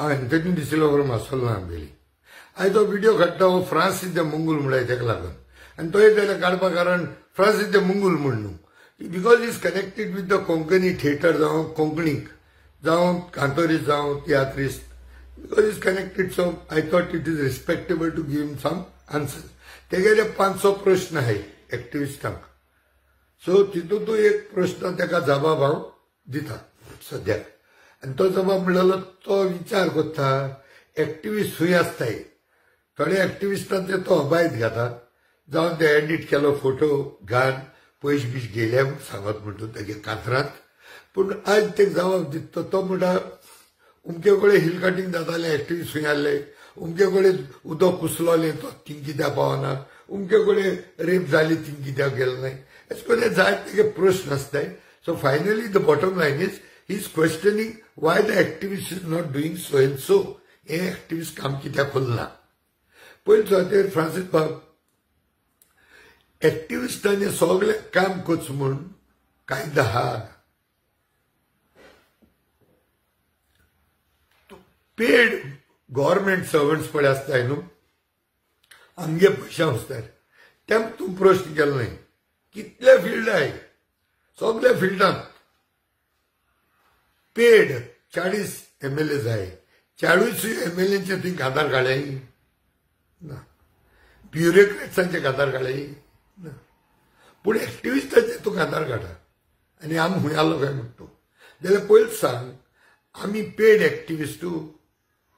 Anthony de Silva बरोबर मासलो ना आमगेली हांवें तो व्हिडिओ काडटा हो फ्रांस इज द मंगूल म्हणल्यार तेका लागून आनी तो येतले काडपा कारण फ्रांस इज द मंगूल म्हण न्हू because is connected with the Konkani theatre जावं कोंकणीक जावं कांतोरीस्ट जावं tiatrist because is connected so I thought it is respectable to give him some answer तेगेले 500 प्रश्न आहाय एक्टिविस्टांक सो तितूंत तूं एक प्रश्न तेका जबाब हांव दिता सद्याक आनी तो जबाब म्हणलेलो तो विचार करता एक्टिविस्ट खंय आसताय थोडे एक्टिविस्टांचे तो अबायत घेता जावन ते एडिट केलो फोटो घाल पयशे बीश गेले सांगत म्हणटा तेगे कातरांत पूण आज ते जबाब दिता तो म्हणटा उमके कडेन हिल कटींग जातालें एक्टिविस्ट खंय आहले उमके कडेन उदक कुसलोलें तो थिंग कित्याक पावना उमके कडेन रेप जाली थिंग कित्याक गेलो नाय अशें करून जाय तेगे प्रश्न आसताय so finally the bottom line is he is questioning why the activist is not doing so and so हे एक्टिविस्ट काम कित्याक खोलना पयलीं सुवातेर फ्रांसीस बाब एक्टिविस्टांनी सगळें काम कोच म्हूण कायदो आहा पेड गव्हर्मेंट सर्वंट्स पळय आसताय न्हू आमगे पयशे आसतात तेम तूं प्रश्न केलो न्हय कितले फिल्ड आहाय सगळ्या फिल्डांत पेड 40 MLA जाय 40 MLAंचे थंय कांतार काडले ना ब्युरोक्रेट्सांचे कांतार काडले ना पूण एक्टिविस्टांचे तूं कांतार काडा आनी आमी खंय आलो काय म्हणटा जाल्यार पयलीं सांग आमी पेड एक्टिविस्टू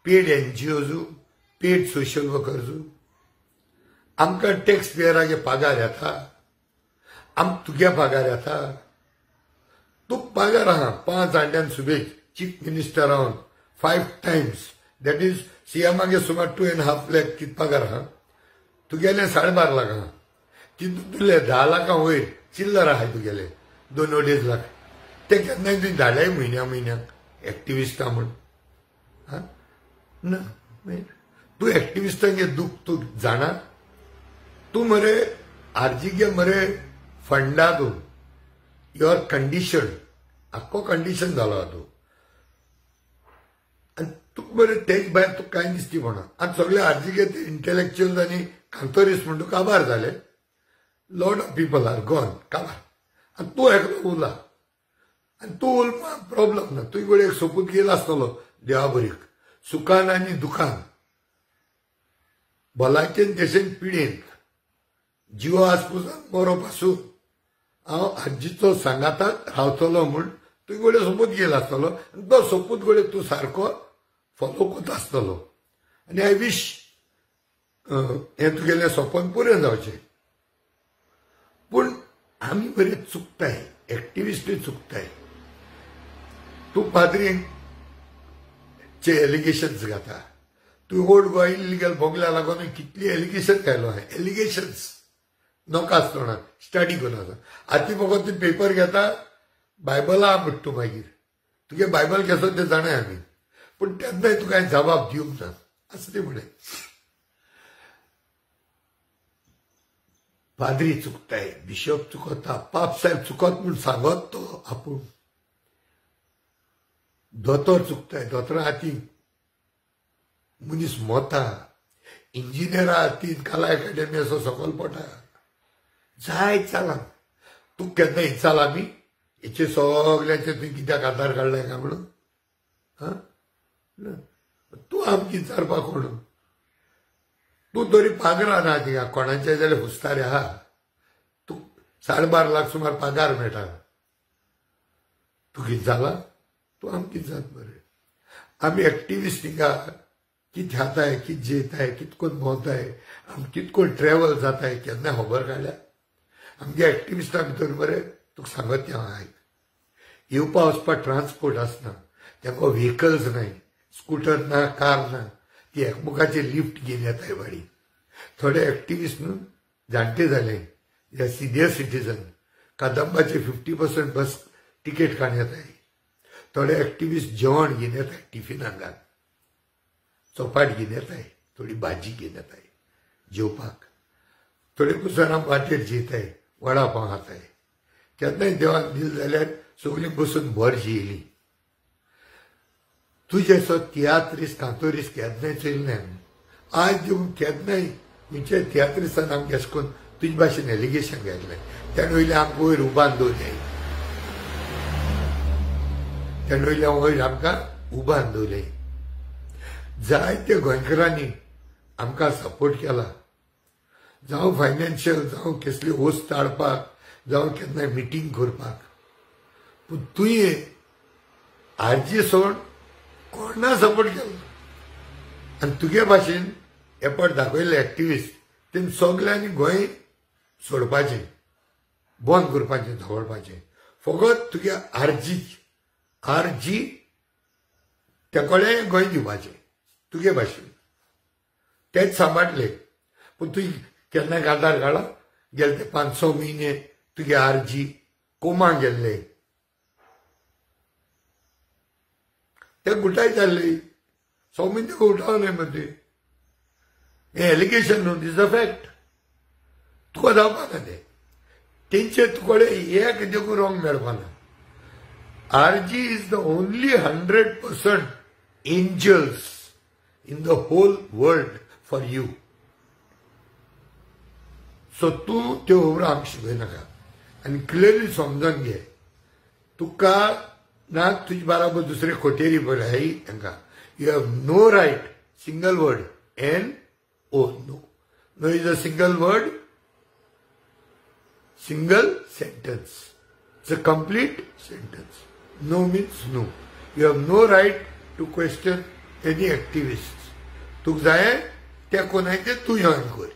पेड NGOजू पेड सोशल वर्कर्सू आमकां टॅक्स पेयराचे पगार येता तुगे पगार येता तुका पगार आहा 5 जांड्यान सुबेज चीफ मिनिस्टर रावन 5 times दॅट इज CMागे सुमार 2.5 लाख कित पगार आहा तुगेले 12.5 लाख आहा तितून तुले 10 लाखां वयर चिल्लर आहाय तुगेले 2-2.5 लाख ते केन्नाय तुवें धाडल्याय म्हयन्याक एक्टिविस्टां म्हूण ना तूं एक्टिविस्टांगे दूख तूं जाणा तूं मरे आर्जीगे मरे फंडातून यू आर कंडिशन आख्खो कंडिशन जालो तूं आनी तुका मरे तेच भायर तुका कांय दिसती म्हणा आनी सगळे आर्जीगे ते इंटेलेक्च्युअल्स आनी कांतोरिस्ट म्हणटा काबार जाले lot of people are gone काबार आनी तूं एकलो उरला आनी तूं उलपा प्रॉब्लम ना तुजे कडेन एक सोपूत गेलो आसतलो देवा बरीक सुखान आनी दुखान भलायकेन देशेन पिडेन जिव आसपुसान मरो पासून हांव आजीचो सांगाताक रावतलो म्हूण तुजे कडेन सोपूत गेलो आसतलो आनी तो सोपूत कडेन तूं सारको फॉलो करता आसतलो आनी आय विश हें तुगेलें सोपन पुरें जावचें पूण आमी बरें चुकताय एक्टिविस्टूय चुकताय तूं पाद्रींक चे एलिगेशन्स घाता तूं ओल्ड गोवा इलिगल बोगल्या लागून कितली एलिगेशन घायलो हांवें एलिगेशन्स नोका आसतना स्टडी करून आसा आतां फकत तूं पेपर घेता बायबला म्हणटा तूं मागीर तुगे बायबल कसो तें जाणाय आमी पूण तेन्नाय तुका हांवें जबाब दिवंक ना आसलें म्हणे पाद्री चुकताय बिशप चुकता पाप साहेब चुकत म्हूण सांगत तो आपूण दोतोर चुकताय दोतोरा हातीन मनीस मोता इंजिनियरा हातीन कला अकॅडमी असो सकयल पडटा जाय चला तूं केन्ना इचाल आमी हेचे सगळ्यांचे तुवें कित्याक आधार काडलाय काय म्हणून तूं आमकां विचारपाक कोण तूं तरी पागरा ना थिंगा कोणाचे जाल्यार हुस्तारे आहा तूं 12.5 लाख सुमार पगार मेळटा तूं कितें जाला तूं आमकां जात बरें आमी एक्टिविस्ट हिंगा कितें खाताय कितें जेताय कितें करून भोंवताय आमी कितें करून ट्रॅव्हल जाताय केन्ना खबर काडल्या आमगे एक्टिविस्टां भितर बरें तुका सांगत हांव आयक येवपा वचपाक ट्रान्सपोर्ट आसना तेंका व्हेकल्स नाय स्कूटर ना कार ना ती एकमुखाचे लिफ्ट घेवन येताय वाडी थोडे एक्टिविस्ट न्हू जाणटे जाले या सिनियर सिटीजन कदंबाचे 50% बस तिकेट काडून येताय थोडे एक्टिविस्ट जेवण घेवन येताय टिफिनाक घाल चपाट घेवन येताय थोडी भाजी घेवन येताय जेवपाक थोडे कुसरां वाटेर जेताय वडा पाव खाताय केन्नाय देवान दिल जाल्यार सगळीं बसून भर जेयली तुझे सो तियात्रीस कांतोरीस केदनाय चयल्लें आज केदनाय खंयच्या तियात्रिसान आमकां अशें करून तुजे भाशेन एलिगेशन घेतलें तेन्ना वयलें आमकां वयर उबान दवरलें तेन्ना वयलें वयर आमकां उबान दवरलें जायते गोंयकारांनी आमकां सपोर्ट केला जावं फायनान्शियल जावं कसली वस्त हाडपाक जावं केन्नाय मिटींग करपाक पूण तुवें आरजी सोड कोणा सपोर्ट केलो आनी तुगे भाशेन एफर्ट दाखयले एक्टिविस्ट तेमी सगल्यांनी गोंय सोडपाचें बंद करपाचें दवरपाचें फकत तुगे आरजी ते कडेन गोंय दिवपाचें तुगे भाशेन तेच सांबाळले पूण तुवें केन्नाय आधार काडा गेले ते 500 म्हयने तुगे आरजी कोमा गेल्ले ते गुटाय जाल्ले सौमीन ते उठावले मरे हे एलिगेशन न्हू दीस अ फॅक्ट तुका जावपाना तेंचे तुकडे एक देखून रॉंग मेळपाना RG is the only 100% angels in the whole world for you. So तू ते ओवर आमक शिकय नाका आनी क्लियरली समजून घे तुका ना तुजे बराबर दुसरे खोटेरी बराय तांकां you have no right single word NO no is a single word single sentence it's a complete sentence no means no you have no right to question any activist तुका जाय ते कोणाचे तूं जॉइन कर